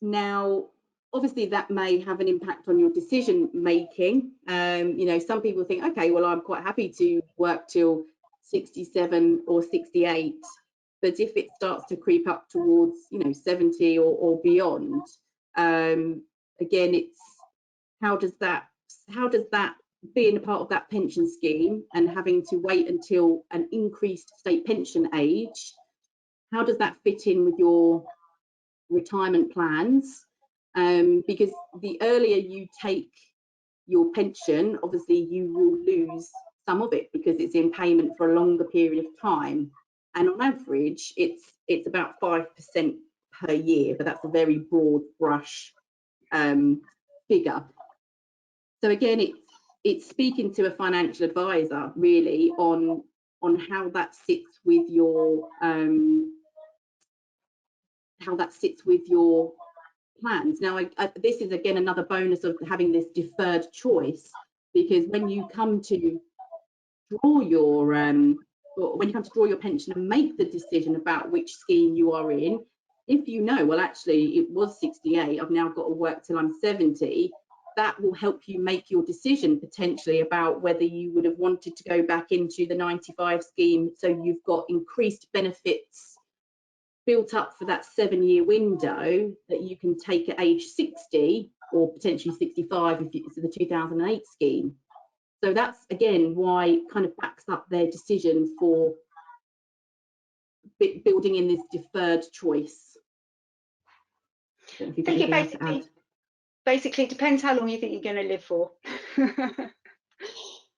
Now, obviously that may have an impact on your decision making. You know, some people think, okay, well, I'm quite happy to work till 67 or 68, but if it starts to creep up towards, you know, 70 or beyond, again, it's how does that being a part of that pension scheme and having to wait until an increased state pension age, how does that fit in with your retirement plans? Because the earlier you take your pension, obviously you will lose some of it because it's in payment for a longer period of time, and on average it's about 5% per year, but that's a very broad brush figure. So again, it's speaking to a financial advisor really on how that sits with your plans. Now, this is again another bonus of having this deferred choice, because when you come to draw your pension and make the decision about which scheme you are in, if you know, well, actually it was 68, I've now got to work till I'm 70, that will help you make your decision potentially about whether you would have wanted to go back into the 95 scheme, so you've got increased benefits built up for that 7-year window that you can take at age 60 or potentially 65 if it's the 2008 scheme. So that's again why it kind of backs up their decision for building in this deferred choice. I think it basically depends how long you think you're going to live for.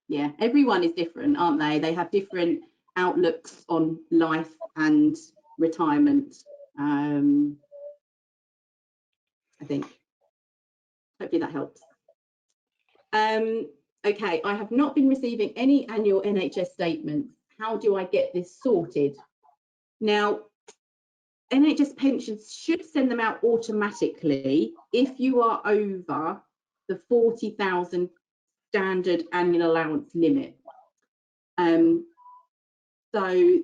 Yeah, everyone is different, aren't they? They have different outlooks on life and retirement. I think hopefully that helps. Okay, I have not been receiving any annual NHS statements. How do I get this sorted? Now, NHS pensions should send them out automatically if you are over the 40,000 standard annual allowance limit. So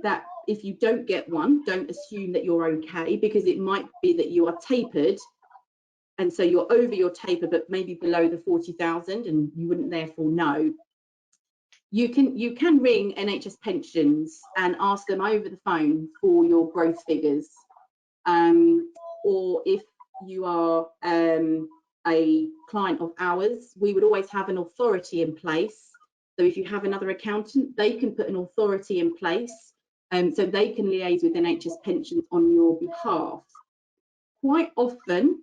that if you don't get one, don't assume that you're okay, because it might be that you are tapered, and so you're over your taper but maybe below the 40,000 and you wouldn't therefore know. You can ring NHS Pensions and ask them over the phone for your growth figures, or if you are a client of ours, we would always have an authority in place. So if you have another accountant, they can put an authority in place, so they can liaise with NHS Pensions on your behalf. quite often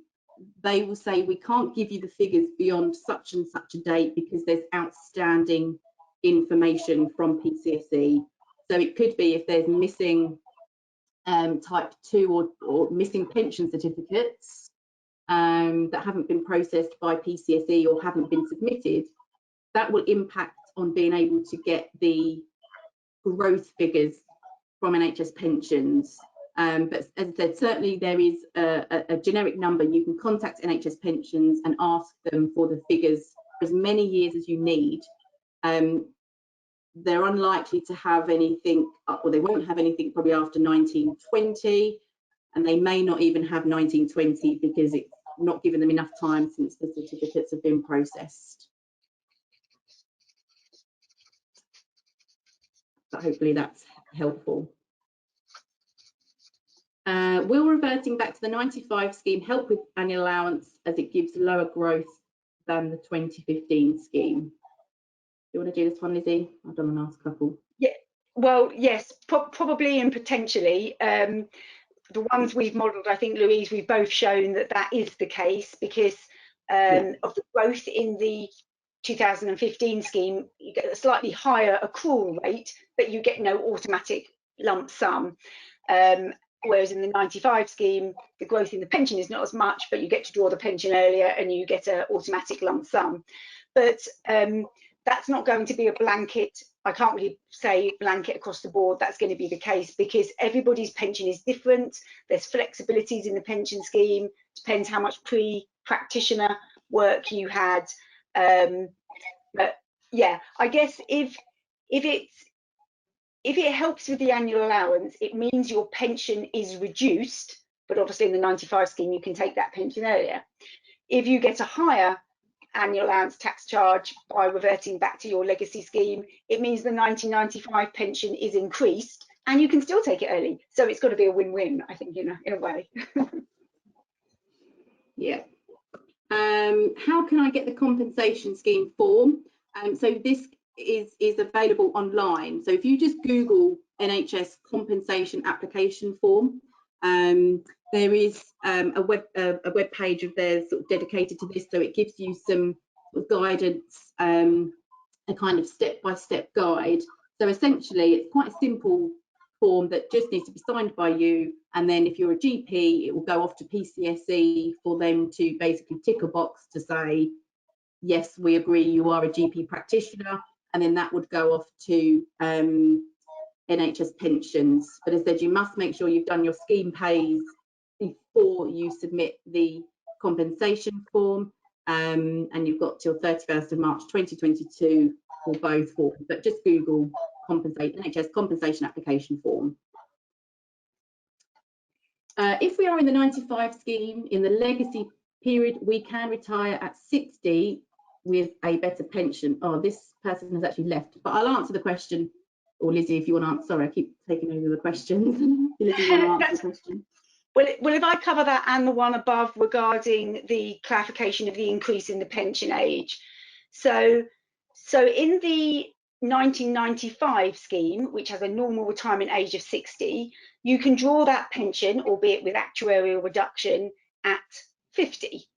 they will say we can't give you the figures beyond such and such a date because there's outstanding information from PCSE. So it could be if there's missing type 2 or missing pension certificates that haven't been processed by PCSE or haven't been submitted, that will impact on being able to get the growth figures from NHS pensions. But as I said, certainly there is a generic number. You can contact NHS pensions and ask them for the figures for as many years as you need. They're unlikely to have anything, or they won't have anything probably after 1920, and they may not even have 1920 because it's not given them enough time since the certificates have been processed. But hopefully that's helpful. Will reverting back to the 95 scheme help with annual allowance as it gives lower growth than the 2015 scheme? Do you want to do this one, Lizzie? I've done the last couple. Yeah, well, yes, probably and potentially. The ones we've modelled, I think, Louise, we've both shown that that is the case because of the growth in the 2015 scheme. You get a slightly higher accrual rate, but you get no automatic lump sum. Whereas in the 95 scheme, the growth in the pension is not as much, but you get to draw the pension earlier and you get an automatic lump sum. But that's not going to be a blanket. I can't really say blanket across the board that's going to be the case because everybody's pension is different. There's flexibilities in the pension scheme, depends how much pre-practitioner work you had. But yeah, I guess if it helps with the annual allowance, it means your pension is reduced, but obviously in the 95 scheme, you can take that pension earlier. If you get a higher annual allowance tax charge by reverting back to your legacy scheme, it means the 1995 pension is increased and you can still take it early. So it's got to be a win-win, I think, in a way. Yeah. How can I get the compensation scheme form? So this is available online. So if you just Google NHS compensation application form, there is a web page of theirs sort of dedicated to this. So it gives you some sort of guidance, a kind of step-by-step guide. So essentially, it's quite a simple form that just needs to be signed by you, and then if you're a GP, it will go off to PCSE for them to basically tick a box to say, yes, we agree you are a GP practitioner, and then that would go off to NHS pensions. But as I said, you must make sure you've done your scheme pays before you submit the compensation form, and you've got till 31st of March 2022 for both forms, but just Google NHS compensation application form. If we are in the 95 scheme, in the legacy period, we can retire at 60 with a better pension. Oh, this person has actually left, but I'll answer the question. Or Lizzie, if you want to answer. Sorry, I keep taking over the questions. Lizzie, you want to answer the question? Well, if I cover that and the one above regarding the clarification of the increase in the pension age. So in the 1995 scheme, which has a normal retirement age of 60, you can draw that pension, albeit with actuarial reduction, at 50.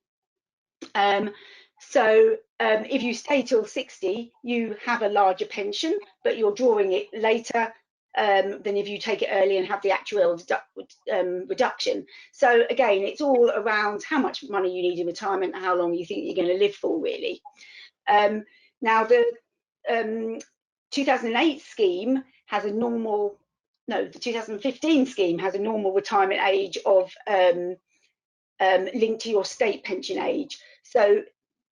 If you stay till 60, you have a larger pension, but you're drawing it later than if you take it early and have the actual reduction. So again, it's all around how much money you need in retirement and how long you think you're going to live for, really. Now, the 2008 scheme has a normal, no, the 2015 scheme has a normal retirement age of linked to your state pension age. So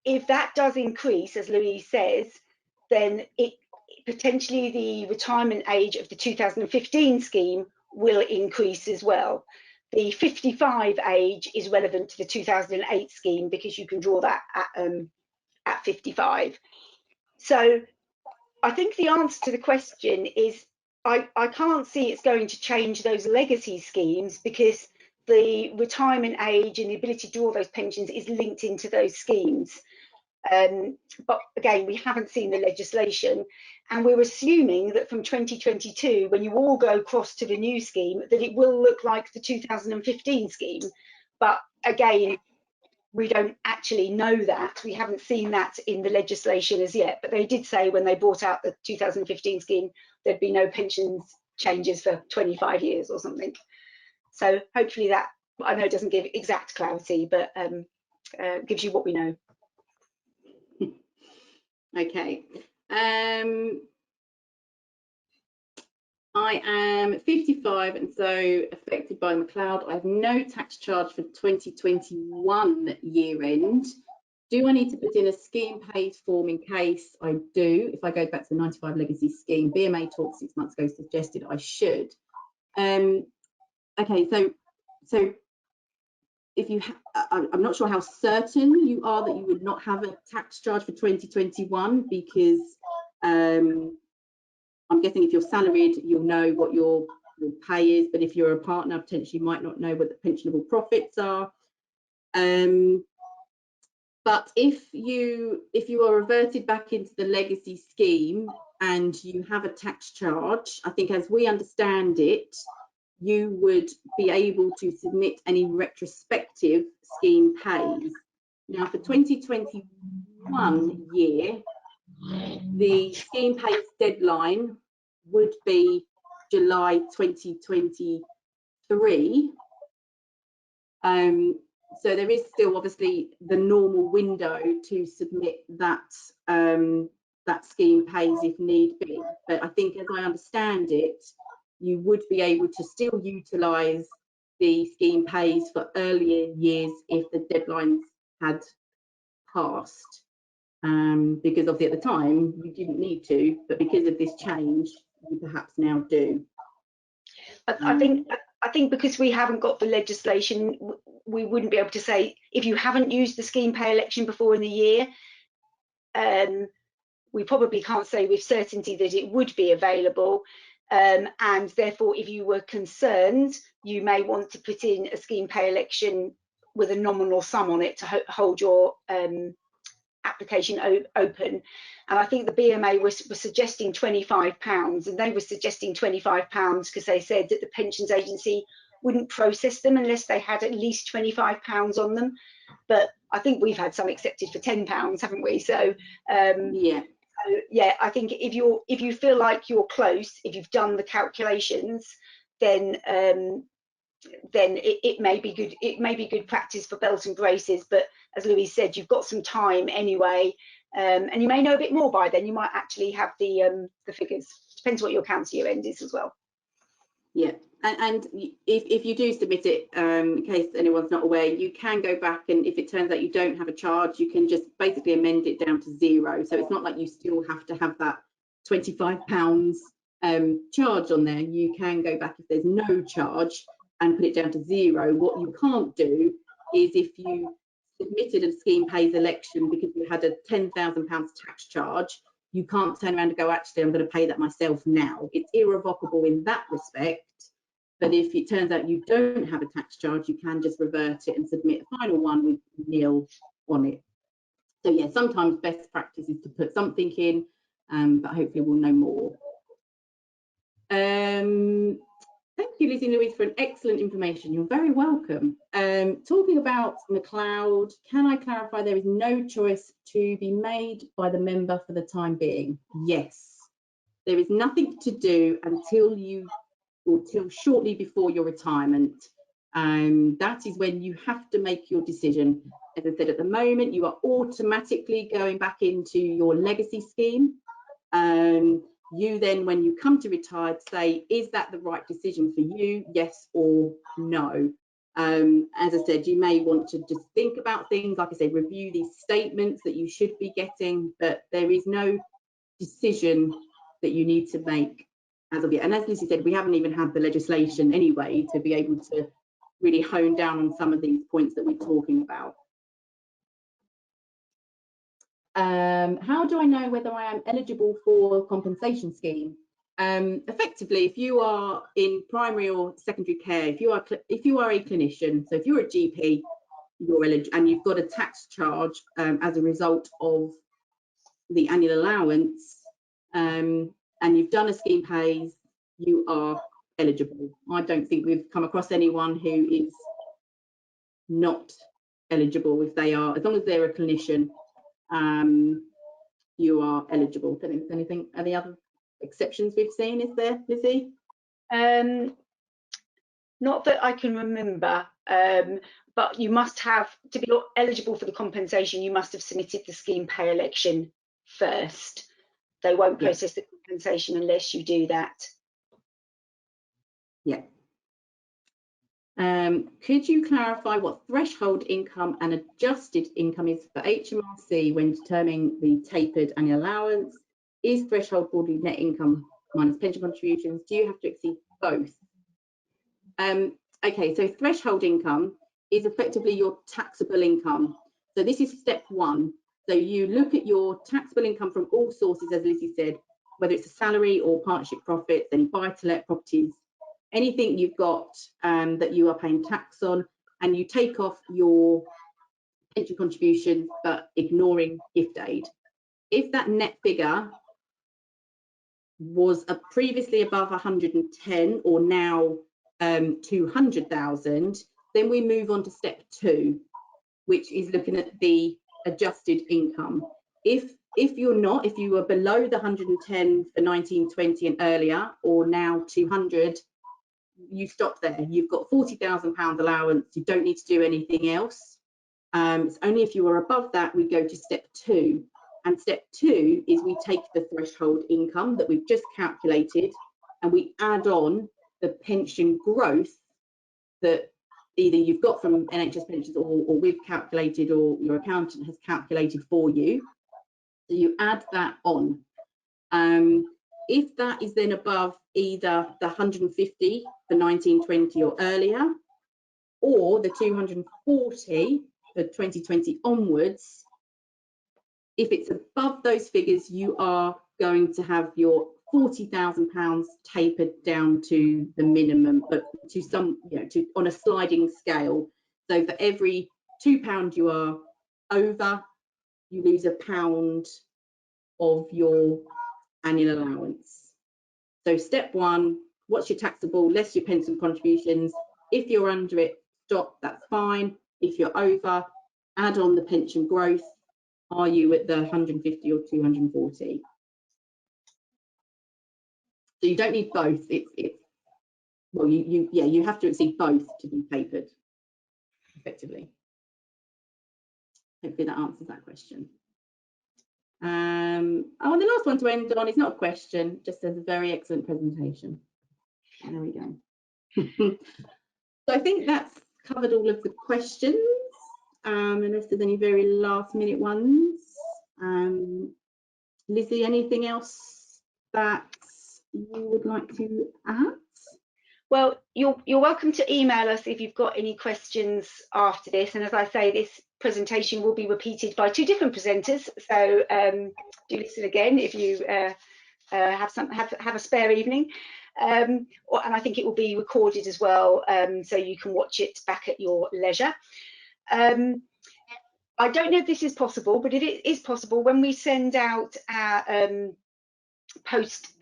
if that does increase, as Louise says, then potentially the retirement age of the 2015 scheme will increase as well. The 55 age is relevant to the 2008 scheme because you can draw that at 55. So I think the answer to the question is I can't see it's going to change those legacy schemes because the retirement age and the ability to draw those pensions is linked into those schemes. But again, we haven't seen the legislation, and we're assuming that from 2022, when you all go across to the new scheme, that it will look like the 2015 scheme, But again, we don't actually know that. We haven't seen that in the legislation as yet, but they did say when they brought out the 2015 scheme, there'd be no pensions changes for 25 years or something. So hopefully that, I know it doesn't give exact clarity, but gives you what we know. Okay. I am 55 and so affected by McCloud. I have no tax charge for 2021 year end. Do I need to put in a scheme pays form in case I do? If I go back to the 95 legacy scheme, BMA talk 6 months ago suggested I should. Okay, so if you, I'm not sure how certain you are that you would not have a tax charge for 2021, because I'm guessing if you're salaried, you'll know what your pay is, but if you're a partner, potentially you might not know what the pensionable profits are. But if you are reverted back into the legacy scheme and you have a tax charge, I think as we understand it, you would be able to submit any retrospective scheme pays. Now for 2021 year, the scheme pays deadline would be July 2023. So there is still obviously the normal window to submit that that scheme pays if need be. But I think as I understand it, you would be able to still utilise the scheme pays for earlier years if the deadlines had passed. Because obviously at the time you didn't need to, but because of this change, you perhaps now do. But I think because we haven't got the legislation, we wouldn't be able to say if you haven't used the scheme pay election before in the year. We probably can't say with certainty that it would be available, and therefore if you were concerned, you may want to put in a scheme pay election with a nominal sum on it to hold your application open. And I think the BMA was suggesting £25, and they were suggesting £25 because they said that the pensions agency wouldn't process them unless they had at least £25 on them. But I think we've had some accepted for £10, haven't we? So yeah. So, yeah, I think if you feel like you're close, if you've done the calculations, then it may be good. It may be good practice for belt and braces. But as Louise said, you've got some time anyway, and you may know a bit more by then. You might actually have the figures. Depends what your accounts year end is as well. Yeah, and if you do submit it, in case anyone's not aware, you can go back, and if it turns out you don't have a charge, you can just basically amend it down to zero. So it's not like you still have to have that £25 charge on there. You can go back if there's no charge and put it down to zero. What you can't do is if you submitted a scheme pays election because you had a £10,000 tax charge, you can't turn around and go, actually, I'm going to pay that myself now. It's irrevocable in that respect. But if it turns out you don't have a tax charge, you can just revert it and submit a final one with nil on it. So yeah, sometimes best practice is to put something in, but hopefully we'll know more. Thank you, Lizzy and Louise, for an excellent information. You're very welcome. Talking about McCloud, can I clarify there is no choice to be made by the member for the time being? Yes. There is nothing to do until shortly before your retirement. That is when you have to make your decision. As I said, at the moment, you are automatically going back into your legacy scheme. You then, when you come to retire, say, is that the right decision for you? Yes or no. As I said, you may want to just think about things, like I say, review these statements that you should be getting, but there is no decision that you need to make as of yet. And as Lizzy said, we haven't even had the legislation anyway to be able to really hone down on some of these points that we're talking about. How do I know whether I am eligible for a compensation scheme? Effectively, if you are in primary or secondary care, if you are a clinician, so if you're a GP, you're eligible, and you've got a tax charge as a result of the annual allowance, and you've done a scheme pays, you are eligible. I don't think we've come across anyone who is not eligible. If they are, as long as they're a clinician, you are eligible. Don't think there's anything, any other exceptions we've seen, is there, Lizzy? Not that I can remember, but you must have, to be eligible for the compensation, you must have submitted the scheme pay election first. They won't process the compensation unless you do that. Yeah. Could you clarify what threshold income and adjusted income is for HMRC when determining the tapered annual allowance? Is threshold broadly net income minus pension contributions? Do you have to exceed both? Okay, so threshold income is effectively your taxable income. So this is step one. So you look at your taxable income from all sources, as Lizzy said, whether it's a salary or partnership profits, any buy-to-let properties, anything you've got that you are paying tax on, and you take off your pension contributions, but ignoring gift aid. If that net figure was previously above 110 or now 200,000, then we move on to step two, which is looking at the adjusted income. If you're not, if you are below the 110 for 1920 and earlier, or now 200, you stop there. You've got £40,000 allowance. You don't need to do anything else. It's only if you are above that we go to step two. And step two is we take the threshold income that we've just calculated and we add on the pension growth that either you've got from NHS pensions or we've calculated or your accountant has calculated for you. So you add that on. If that is then above either the 150 for 1920 or earlier, or the 240 for 2020 onwards, if it's above those figures, you are going to have your £40,000 tapered down to the minimum, but to some, on a sliding scale. So for every £2 you are over, you lose £1 of your annual allowance. So step one, what's your taxable, less your pension contributions. If you're under it, stop, that's fine. If you're over, add on the pension growth. Are you at the 150 or 240? So you don't need both. Well, you have to exceed both to be tapered effectively. Hopefully that answers that question. Oh, and the last one to end on is not a question, just as a very excellent presentation. There we go. So I think that's covered all of the questions, unless there's any very last minute ones. Lizzy, anything else that you would like to add? Well, you're welcome to email us if you've got any questions after this. And as I say, this presentation will be repeated by two different presenters. So do listen again if you have a spare evening. And I think it will be recorded as well, so you can watch it back at your leisure. I don't know if this is possible, but if it is possible, when we send out our post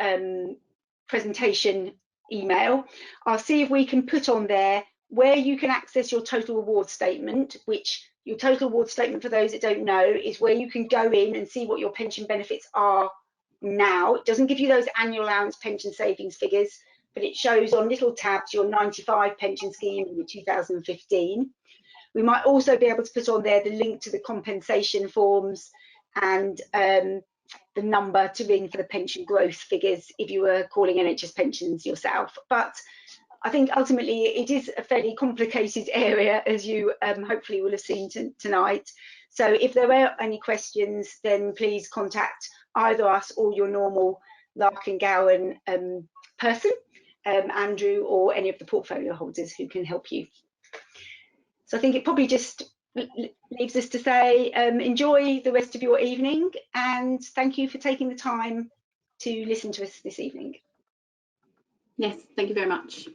presentation email, I'll see if we can put on there where you can access your total reward statement, which your total reward statement, for those that don't know, is where you can go in and see what your pension benefits are now. It doesn't give you those annual allowance pension savings figures, but it shows on little tabs your 95 pension scheme in 2015. We might also be able to put on there the link to the compensation forms and the number to ring for the pension growth figures if you were calling NHS pensions yourself. But I think ultimately it is a fairly complicated area, as you hopefully will have seen tonight. So if there are any questions, then please contact either us or your normal Lark and Gowan person, Andrew, or any of the portfolio holders who can help you. So I think it probably just leaves us to say enjoy the rest of your evening, and thank you for taking the time to listen to us this evening. Yes, thank you very much.